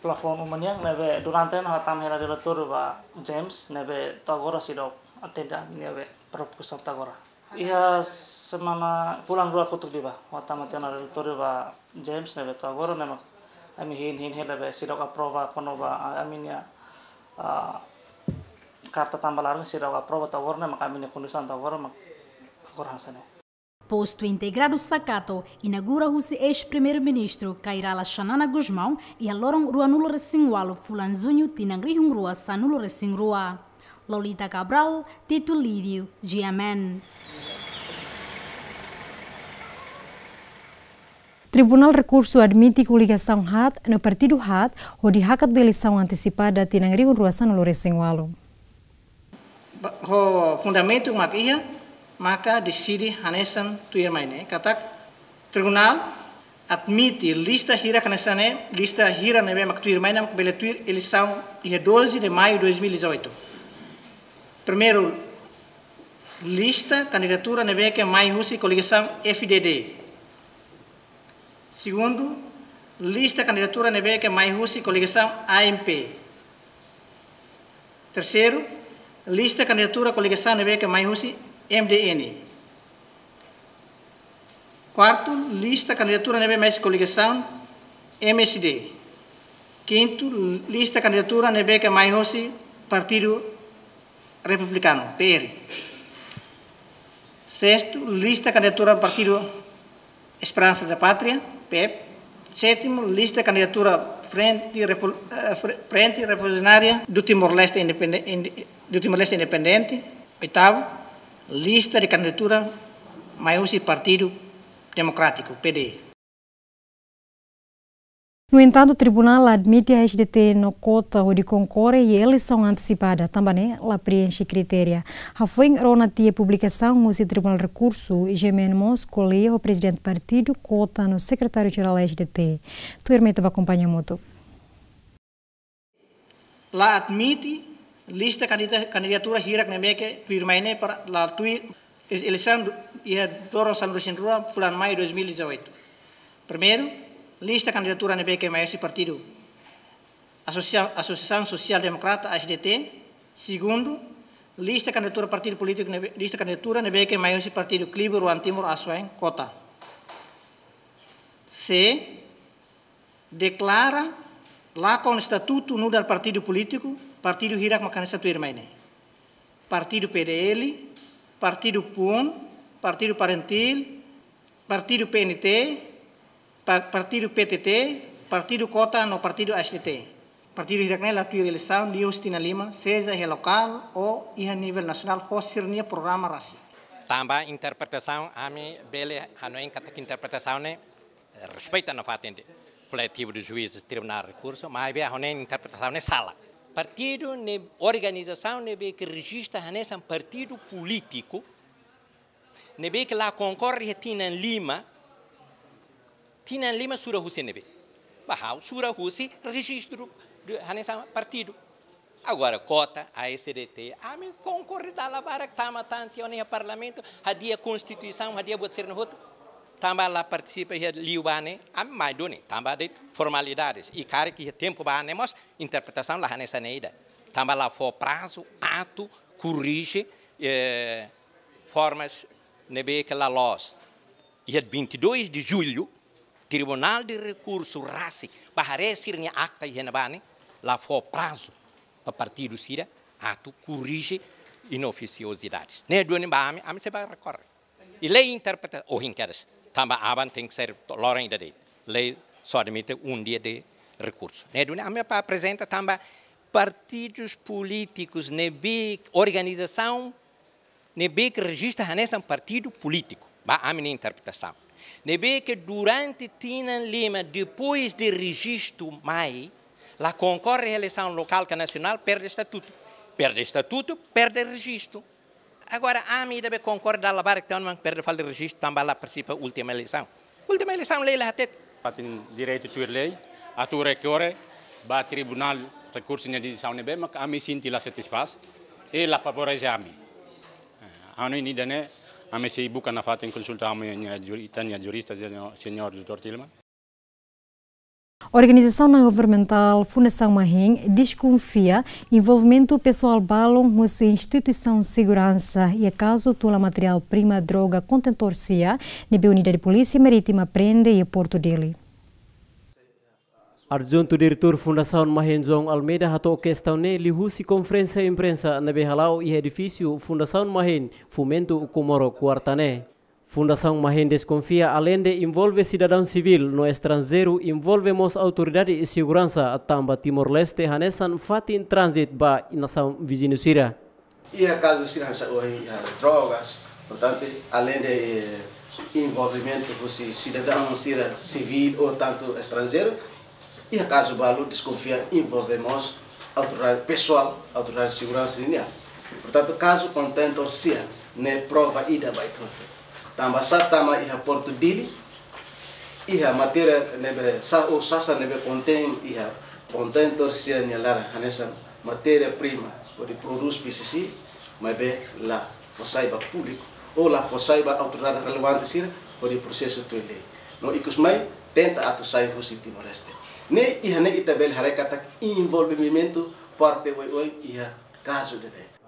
plafon umanyang nebe durante na hatam hela relator ba James nebe tagora sidok atenda nebe proposal tagora ia semana fulang Rua Kotuk Liuba hatam atena relator ba James nebe tagora nema ami hin nebe sidok aprova kono ba aminia karta tambalaran sidok aprova tagora nema kami kondusan tagora mak korhasane. Posto Integrado Sakato inaugura o ex-primeiro-ministro Kairala Xanana Guzmão e a Lorong Rua Nulo Resingualo Fulanzunho Tinangrihung Rua Sanulo Resingrua. Lolita Cabral, Tito Lídio, Giamen. Tribunal Recurso admite coligação HAT no partido HAT onde hakat eleição antecipada Tinangrihung Rua Sanulo Resingualo. O fundamento makia maka decide hanesan tuir maine katak tribunal admite lista hira kanesane lista hira nebe mak tuir maine mak bele tuir eleição dia 12 de maio de 2018. Primeiro lista candidatura nebe que mai husi coligação FDD. Segundo lista candidatura nebe que mai husi coligação AMP. Terceiro lista candidatura coligação nebe que mai husi MDN. Quarto, lista candidatura nebe mais coligação MSD. Quinto, lista candidatura nebe que mais hoje Partido Republicano, PR. Sexto, lista candidatura Partido Esperança da Pátria, PEP. Sétimo, lista candidatura Frente Revolucionária do Timor-Leste Independente. Oitavo, lista de candidatura maior Partido Democrático, PD. No entanto, o tribunal admite a SDT no cota onde concorre e eleição antecipada. Também ela preenche critério. A foi na tia publicação o tribunal recurso e gemenemos escolher o presidente do partido cota no secretário-geral da SDT. Tu irmeta acompanha muito. Lá admite lista candidatura hirak nemeke firmaine para la tui eleição e Doro San Luís Rua, bulan Maio 2018. Primeiro, lista candidatura NBK maior partido Associação Social Democrata, ASDT. Segundo, lista candidatura partido político, lista candidatura NBK maior partido Clibo Ruan Timur Aswain, Kota. C. Declara lá com estatuto no del partido político, partido hirak makan satu irmaine. Partido PDL, partido PUN, partido Parentil, partido PNT, partido PTT, partido Kota no partido SDT. Partido hiraknya la tua eleição Lius Tina Lima, seja em local ou em nível nacional, fosse programa rasi. Também interpretação, a mim, bele, hanoin kata interpretação né, respeita na patente coletivo dos juízes, tribunal de recurso, mas a hanoin interpretação né sala. Partido, ne organização, ne que registra nesse partido político, ne que lá concorre Tina Lima. Tina Lima Sura Hussein nebe. Bahau Sura Hussein registro de Hanessa partido. Agora cota a SDT, a mim concorre da labara tama tanto no parlamento, hadia constituição, hadia buat ser no outro. Tamba lá participa e liubane, a mais done, tamba de formalidades. E cara que tempo bane, mas interpretação lá Hanessa neida. Tamba lá for prazo, ato, corrige formas nebe que la loss. E 22 de julho Tribunal de Recurso RASI, para receber a acta e renabane, lá foi prazo para partido Sira, ato corrige inoficiosidades. Nem do a mim se vai recorrer. E lei interpreta, ou inquedas, também aban tem que ser lorem da lei. Lei só admite dia de recurso. Nem do a mim apresenta também partidos políticos, nebe organização, nebe que registra nesse partido político. A minha interpretação. Nebe que durante Tina Lima, depois de registro mai, la concorre a eleição local que nacional perde estatuto. Perde estatuto, perde registro. Agora, a mim deve concordar lá para que não perde falta de registro, também lá participa última eleição. Última eleição, lei lá até. Tem direito de lei, a tu recorre, ba tribunal recurso de decisão nebe, mas a mim sinti lá satisfaz e lá favorece a mim. A mim ainda né. A mim se bukan na fatin consulta a minha jurista, senhor Dr. Tillman. A organização não governamental Fundação Mahim desconfia envolvimento pessoal balão com a instituição de segurança e acaso toda material-prima droga contentor-se na unidade de polícia marítima prende e Porto dele. Adjunto diretor Fundação Mahenzong Almeida hato questão ne lihusi conferência imprensa na behalau e edifício Fundação Mahen Fomento Comoro Quartane. Fundação Mahen desconfia além de envolve cidadão civil no estrangeiro envolvemos autoridade de segurança tamba Timor-Leste hanesan fatin transit ba nação vizinho Sira. E a caso de drogas, portanto, além de envolvimento com cidadão civil ou tanto estrangeiro, e a caso Balu desconfia envolvemos autoridade pessoal, autoridade de segurança linear. Portanto, caso contento se ne prova ida baito. Tamba satama e a Porto dili e a matéria nebe sa o sasa nebe contém e a contento se ne lara hanesa matéria prima o de produz PCC, mas be la fossaiba público ou la fossaiba autoridade relevante sira o de processo tuele. No ikusmai tenta atu sai positivo reste. Ne ihane itabel harekata envolvimento parte oi ia caso de.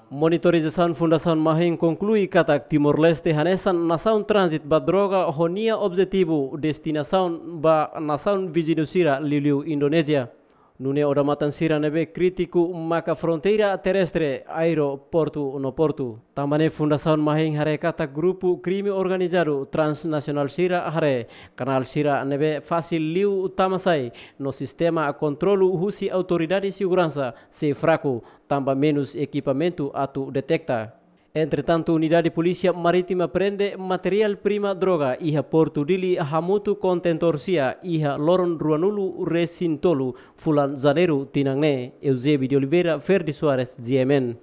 Monitorização Fundação Mahim conclui que Timor-Leste hanesan nação transit ba droga honia objetivo destinação ba nação vizinho Sira Liliu Indonésia. Nune odamatan Sira nebe crítico maka fronteira terrestre aeroporto no Porto. Também Fundação Mahim harekata grupo crime organizado transnacional Sira hare canal Sira nebe fácil liu tamasai no sistema controlo husi autoridade de segurança se fraco tamba menos equipamento atu detecta. Entretanto, unidade de polícia marítima prende material-prima droga iha Porto Dili hamutu contentorsia iha Loron Ruanulu Resintolu Fulan Janeiro Tinangne Eusébio de Oliveira Verde Soares GMN.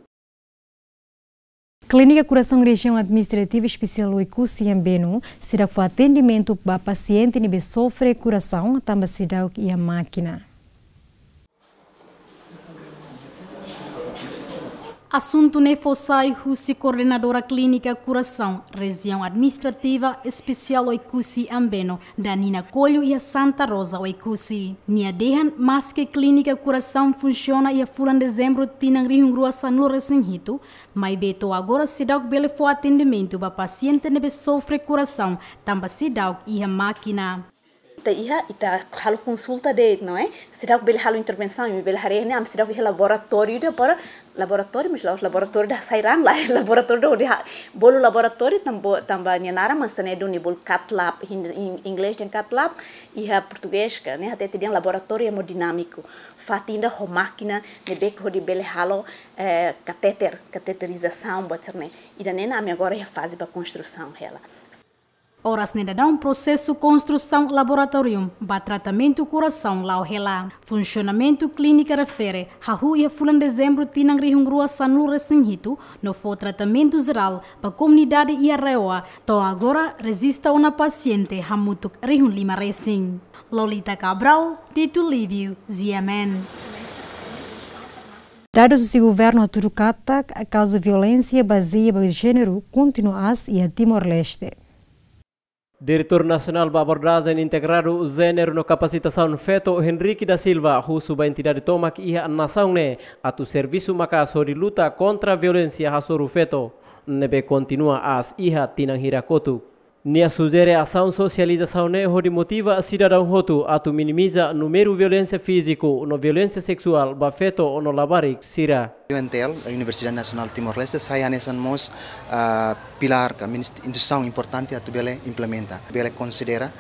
Clínica Coração Região Administrativa Especial Oicusi em Benu será que foi atendimento para paciente que sofre coração também será que a máquina. Assunto Nefosai Husi, coordenadora clínica Coração, região administrativa especial Oicusi Ambeno, Danina Colho e a Santa Rosa Oicusi. Nia dehan mas que clínica Coração funciona e a fulan dezembro tinang rihungrua sanlo resinhito, mas beto agora se dá o bele for atendimento para paciente nebe sofre coração, também se dá e a máquina. Ita halo consulta de, não é? Se dá o bele halo intervenção, e bele hari ne am se dá o laboratório de para laboratório, mas os laboratórios da sairan lá, laboratório de bolo laboratório também nyanara mas também do nível cat lab em inglês tem cat lab e a português né até tem laboratório hemodinâmico fatinda ho máquina de beco de bele halo cateterização boterne e da nena agora é a fase para construção ela. Horas neda dá processo construção laboratório, para tratamento coração lá hela. Funcionamento clínica refere, hahu e fulan dezembro tinang rihungrua sanlu resinhito, no for tratamento geral para comunidade e arreoa, to agora resista uma paciente hamutuk rihun lima resing. Lolita Cabral, Tito Lívio, ZMN. Dados do governo Turucata, a causa de violência baseada em gênero continua e a Timor-Leste. Diretor Nacional da Abordagem Integrado Gênero no Capacitação Feto Henrique da Silva, russo da entidade Tomac e a nação ne, atu serviço macaso de luta contra a violência hasoru feto, nebe continua as iha tinang hirakotu. Nia sugere ação socialização ne hodi motiva cidadão hotu atu minimiza número violência físico no violência sexual ba feto no labarik sira. UNTL, a Universidade Nacional Timor-Leste, sai anesamos pilar que instituição importante a tubele implementa. Bele considera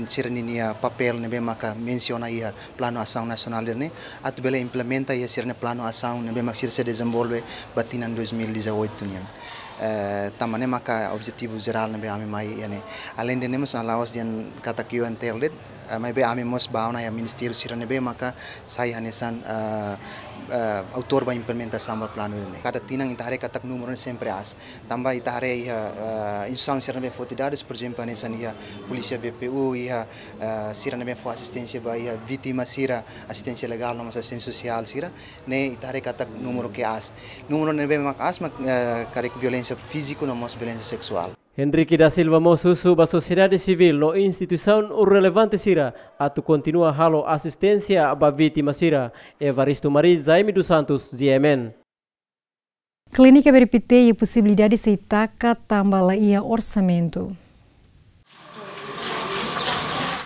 sirnia papel nebe maka menciona ia plano ação nacional ne a tubele implementa ia sirne plano ação nebe mak se desenvolve batinan 2018 nian. Tamane maka objetivo geral nebe ami mai yani além de nemos alaos dian kata UNTL mai be ami mos bauna ya ministério sirne be maka sai anesan autor ba implementação do plano ini. Cada tinang itahare katak número sempre as. Tambah itahare instrução sirane fotidades, por exemplo, nessa nia polícia BPU ia sirane fo assistência ba ia vítima sira assistência legal, não assistência social sira. Ne itahare katak número que as. Número nebe mak as mak karek violência física, não mos violência sexual. Henrique da Silva mosusu ba sociedade civil no instituição relevante sira atu continua halo assistência ba vítima sira. Evaristo Maris Jaime dos Santos, ZMN. Clínica beripite e possibilidade de seitaca tambala ia orçamento.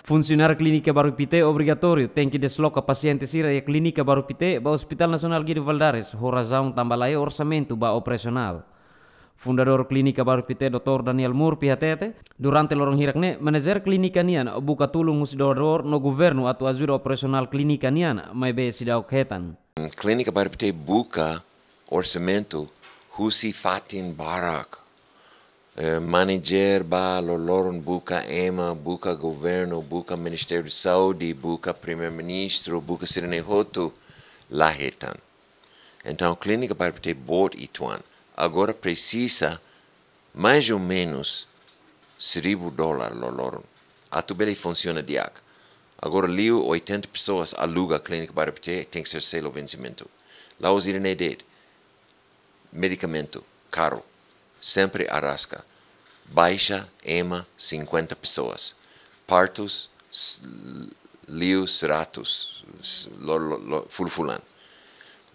Funcionar clínica Barupite é obrigatório, tem que desloca paciente sira e clínica Barupite ba Hospital Nacional Guido Valdares, razão tambala ia orçamento ba operacional. Fundador Clínica Barupite Dr. Daniel Moore pihatete, durante lorong hirakne, manajer clínica nian buka tulung husidor no governo atau ajuda operasional clínica nian, mai be sidau ketan. Clínica Barupite buka orçamento husi fatin barak. Manager ba loron buka EMA, buka governo, buka Ministério de Saúde, buka primeiro-ministro, buka sirene hotu lahetan. Então Clínica Barupite bot ituan. Agora precisa mais ou menos $1,000 loloron. A tubele funciona diac. Agora liu 80 pessoas aluga a clínica Barupite, tem que ser selo vencimento. Lá os irene det. Medicamento, caro, sempre arrasca. Baixa, EMA, 50 pessoas. Partos, liu, ratos, fulfulan.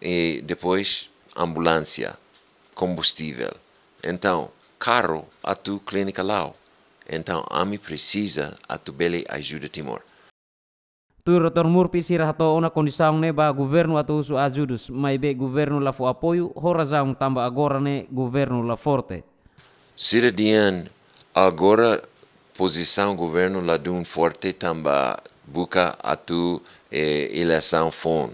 E depois, ambulância. Combustível. Então, carro a tu clínica lá. Então, a mim precisa a tu bele ajuda Timor. Tu Dr. Murpi sirah to una condição ne ba governo atu su ajudos, mas be governo la fo apoio, razão tamba agora ne governo la forte. Sira dian agora posição governo la dun forte tamba buka atu eleição fon.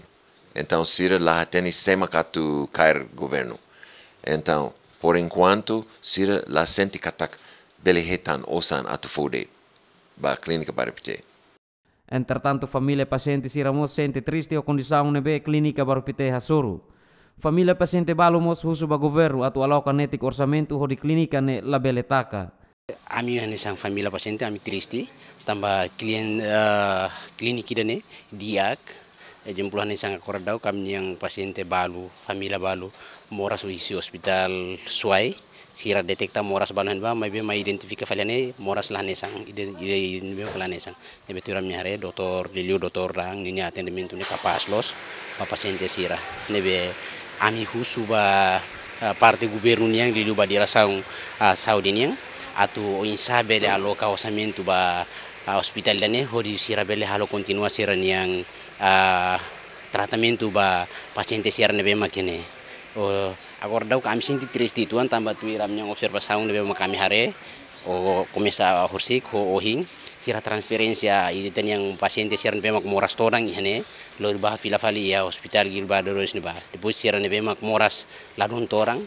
Então, sira lá tem sema que tu cair governo. Então, Por enquanto, sira la senti katak belehetan osan atu fode ba clínica Barupite. Entretanto, família paciente siramos sente triste o condição nebe clínica Barupite hasuru. Família paciente balomos husu ba governo atu aloka netik orçamento ho di clínica ne labeletaka. Ami hanya sang família paciente ami triste tambah klien klinik idane diak jempuluhan sang akordau kami yang paciente balu família balu moras uisi hospital suai sira detekta moras balan ba mai be mai identifika faliane moras lahne sang ide be kalane sang nebe turam nyare doktor Liliu doktor rang ini atendimento ne kapas los pa paciente sira nebe ami husu ba parte governo yang Liliu ba dirasang Saudi yang atau insabele aloka orçamento ba hospital dane hodi sira bele halo continua sira yang tratamento ba paciente sira nebe makine agora dau kami sinti triste tuan tambah tu iram yang observação nebe kami hare o começa a horsik ho ohing sira transferência e tem yang paciente sira nebe mak moras torang ihane lor bah fila fali ya hospital gilba doros neba depois sira nebe mak moras ladun torang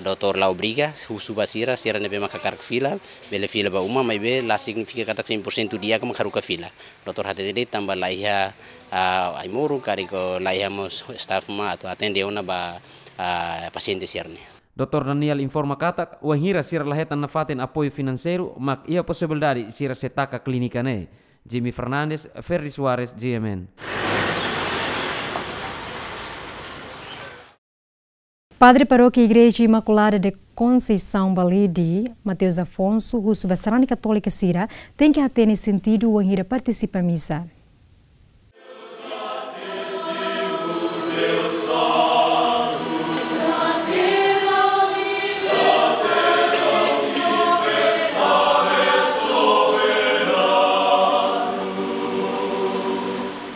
Dr. La Obriga, husu basira, sira nebe makakar fila, bele fila ba uma, mai be la significa katak 100% dia ka makaruka fila. Dr. HTTD tambah laiha aimuru kariko laiha mos staff ma atau atende ona ba paciente sirne. Dr. Daniel informa katak, wahira sira lahetan nafatin apoio financeiro, mak ia possibilidade sira setaka klinika ne. Jimmy Fernandes, Ferry Suarez, GMN. Padre Paróquia Igreja Imaculada de Conceição Balidi, Mateus Afonso, Russo Basarani Católica Sira, tem que ter nesse sentido o ir participa a missa.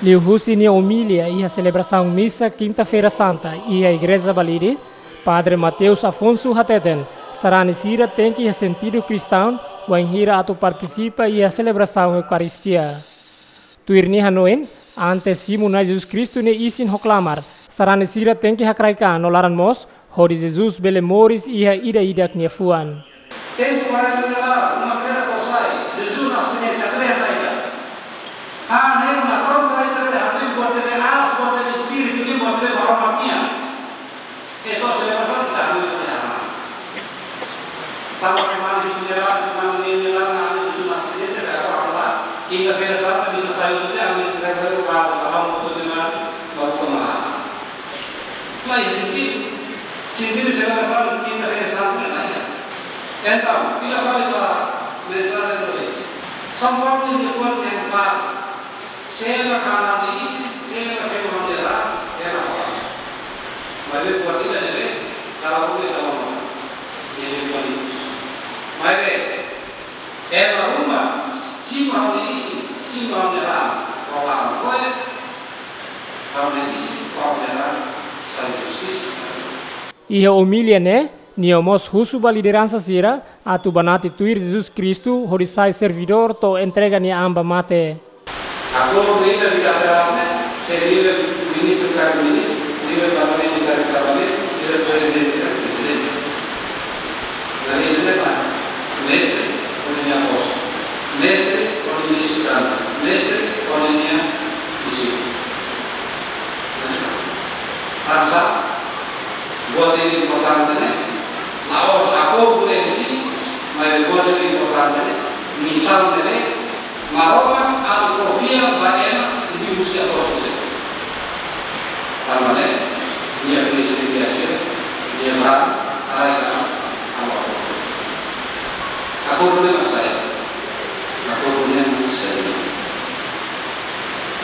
Liu Husi ne humilha e a celebração missa Quinta-feira Santa e a Igreja Balidi, Padre Mateus Afonso Hateten, Sarani Sira tem que sentido cristão, o enhira atu participa e a celebração Eucaristia. Tuirni Hanoen, ante Simona Jesus Cristo ne isin hoklamar, Sarani Sira tem que hakraikan nolaran mos, hori Jesus bele moris e a ida kniafuan. Tempo para celebrar uma grande coisa, Jesus na sua igreja saída. Ah, nem uma troca aí também, a mim pode ter as, pode ter espírito, nem pode ter barulho minha. Então celebração está muito bem. Tava semana de funeral, semana de funeral, na Jesus na sua igreja, agora lá, quinta-feira santa bisa sair do dia, a mim vai ver o carro, salão todo de manhã, vai tomar. Mas sentido celebração quinta-feira santa não é? Então, kita balik ke mensagem do dia. São Paulo de Deus tem claro. Seja canal de isso, seja que o bandeira era fora. Mas eu por aqui né, cara o que tá bom. Ele foi isso. Mas ela uma cima de isso, cima de lá, falar foi. Para isso, falar sai justiça. E a humilha né? Niomos husu ba liderança sira, atu banati tuir Jesus Cristo, horisai servidor to entrega ni amba mate. Aku kita bilateralnya, saya lihat minister kami minister, lihat parlemen dari parlemen, lihat presiden dari presiden. Dari itu apa? Mestre, orangnya bos. Mestre, orangnya sukan. Mestre, orangnya isi. Rasa buat ini importantnya. Laos aku boleh isi, mai buat ini importantnya. Misalnya Marokan al-Profia Baena di usia proses. Sama deh, dia ministri biasa, dia berang, ayah, apa? Aku boleh saya, aku boleh saya.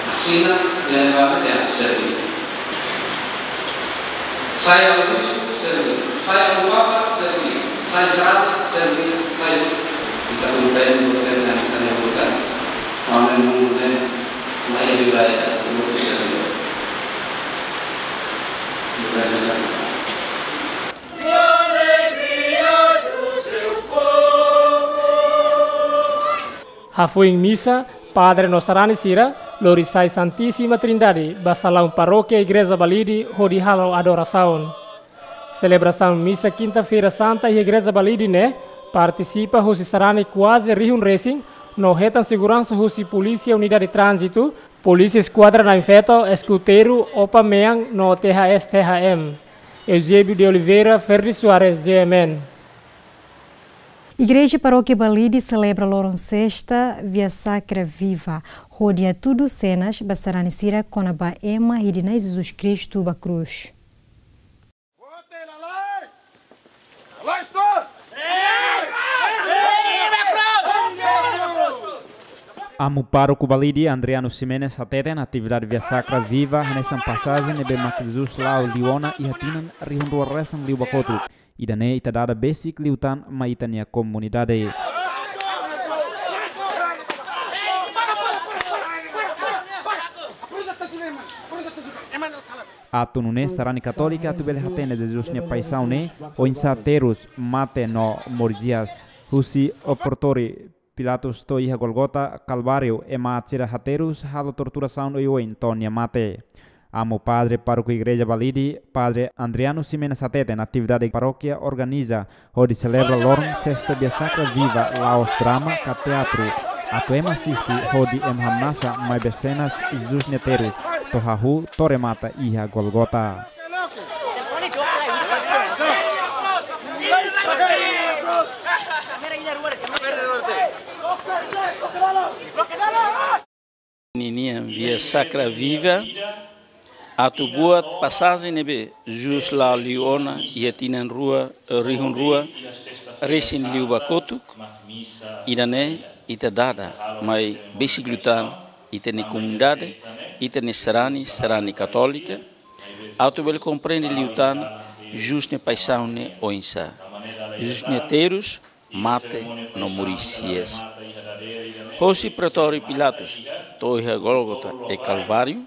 Asina dan apa yang saya. Saya lulus servi, saya lupa servi, saya serah servi, saya kita berupaya bersama dengan saya bukan. Amen mungkin mai wilayah untuk bisa Hafuing missa, Padre Nosarani Sira, Lorisai Santissima Trindade, Basalau Paróquia Igreja Balidi, Hodi Halau Adoração. Celebração missa quinta-feira santa e Igreja Balidi, né? Participa Rossi Sarani quase Rihun Racing, no retan segurança Rossi Polícia Unidade de Trânsito, Polícia Esquadra na Infeto, Escuteiro, Opa Meang, no THS THM. Eusébio de Oliveira, Ferri Soares, GMN. Igreja Paróquia Balidi celebra Loron Sexta Via Sacra Viva. Rodia tudo cenas, Basarani Sira, Conaba Ema, Hidina Jesus Cristo, Ba Cruz. Amo pároco Balidi, Andriano Ximenes, ateten atividade Via Sacra Viva, nessa passagem, nebe Jesus lá o Liona e hatinan rihundu resan liu bakotu. Idane itadada basic liutan maitania comunidade. Atu nune sarani católica tu bele hatene Jesus nia paisau ne o insaterus mate no morzias. Husi oportori Pilatus to iha Golgota Calvário e matira haterus halo torturação no ioin tonia mate. Amo Padre Pároco Igreja Balidi, Padre Andriano Ximenes Atete, na atividade paróquia organiza, onde celebra Lorn Sexta Via Sacra Viva, Laos Drama, Ca Teatro. Atuema assisti, onde emhamnasa mai becenas Jesus Neteru, Tohahu, Toremata iha Golgota. Ninia Via Sacra Viva, atu buat passagem nebe jus la liona e tinan rua rihun rua resin liu bakotuk idane itadada mai besiglutan itene comunidade itene serani católica atu bel compreende liutan jus ne paisão ne oinsa jus ne terus mate no muricias Hosi Pretório Pilatus, Torre Golgota e Calvário,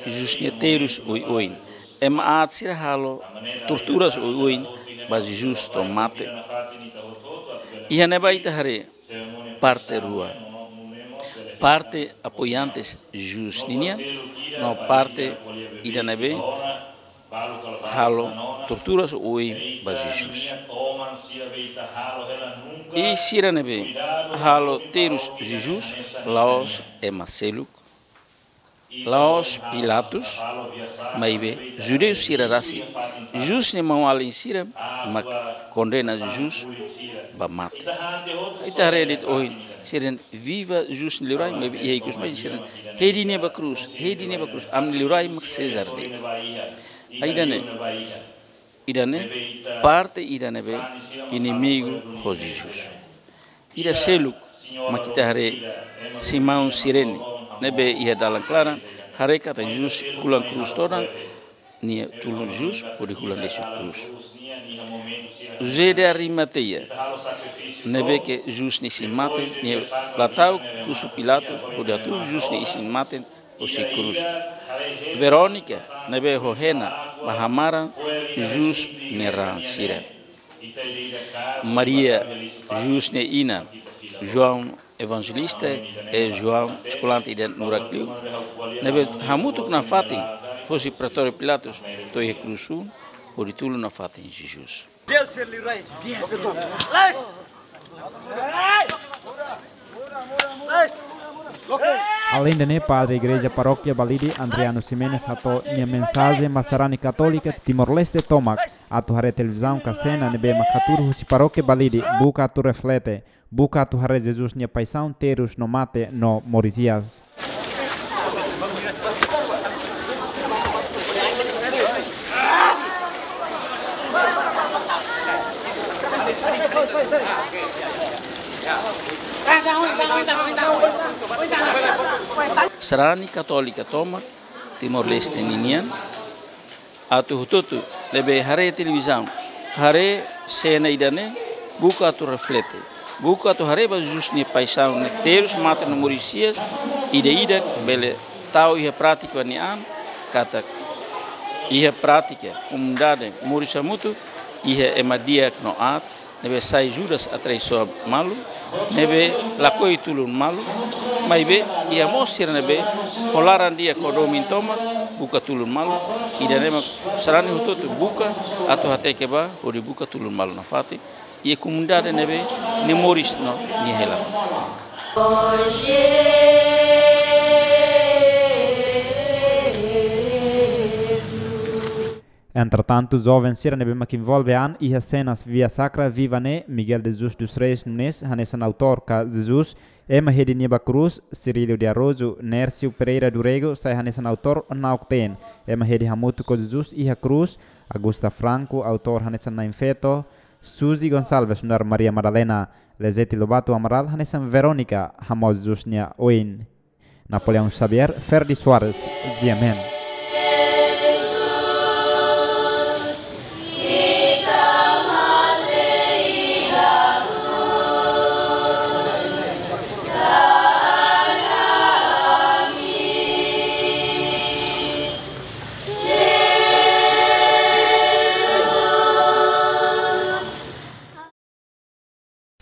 Justneteiros oi, ema atsira halo, torturas oi, mas justo mate. E a nebaita hare, parte rua, parte apoiantes justninia, no parte idanebe, halo, torturas oi, mas justo. E siranebe, halo terus Jesus, Laos e Marcelo, Laos Pilatus, maibe, judeus sirarasi, jus ne mão além sira, mas condena Jesus, ba mate. Ita redit oi, siren viva jus liurai, maibe e eikus mais siren, hedi neba cruz, am liurai mak Cesar de. Idane, parte idanebe, inimigo ho Jesus. Ida seluk makita hare Simão Sirene, nebe ia dalam clara, hare kata Jesus kulang cruz toda, nia tulung Jesus, pode kulang lesu cruz. Zede Arimateia, nebe que Jesus nisi mate, nia latau kusu Pilatus, pode atu Jesus nisi mate, o si cruz. Verônica, nebe Rohena, Bahamara, Jesus neran sira. Maria, Jesus ne ina, João Evangelista e João escolante de Nuracliu. Nebe hamutuk na fatin, Hosi Pretório Pilatus, toie cruzu, oritulo na fatin Jesus. Deus ser lirai. Além de Padre Igreja Paróquia Balidi, Andriano Ximenes ato minha mensagem Masarani Católica Timor-Leste Tomac, atu hare televisão Cacena nebe makaturu husi Paróquia Balidi, buka atu reflete, buka atu hare Jesus nia paisão terus no mate no Morisias. Serani Católica toma Timor-Leste ninian atu hututu lebe hare televisão hare cena idane buka atu reflete buka atu hare ba jus ni paisão ne terus mate no Morisias ida bele tau ia prática ni an kata ia prática comunidade Morisamutu ia emadia no at nebe sai Judas atraiçoa malu nebe lakoi tulun malu maibe ia mosir nebe holaran dia kodomin toma buka tulun malu idane mak sarani hutoto buka atau hate keba ori buka tulun malu na fati e comunidade nebe ni moris no ni hela. Entretanto, jovens sira nebe mak envolve an e as cenas via sacra viva ne Miguel de Jesus dos Reis Nunes hanesan autor ka Jesus Ema Rede Niba Cruz, Cirílio de Arrozo, Nércio Pereira do Rego, sai hanesan autor naukten. Ema Rede Hamuto com Jesus Iha Cruz, Augusta Franco, autor hanesan Nainfeto, Suzy Gonçalves nar Maria Madalena, Lezete Lobato Amaral hanesan Verônica, Hamos Jesus nia Oin. Napoleão Xavier, Ferdi Soares, Ziamen.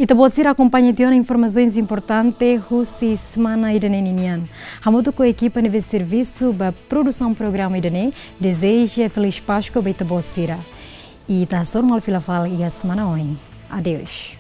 E também acompanha informações importantes Russi semana idanenian. Hamuto com a equipa de serviço para produção programa idane deseja feliz Páscoa para Itabotsira. E tá só mal filafal e a semana hoje. Adeus.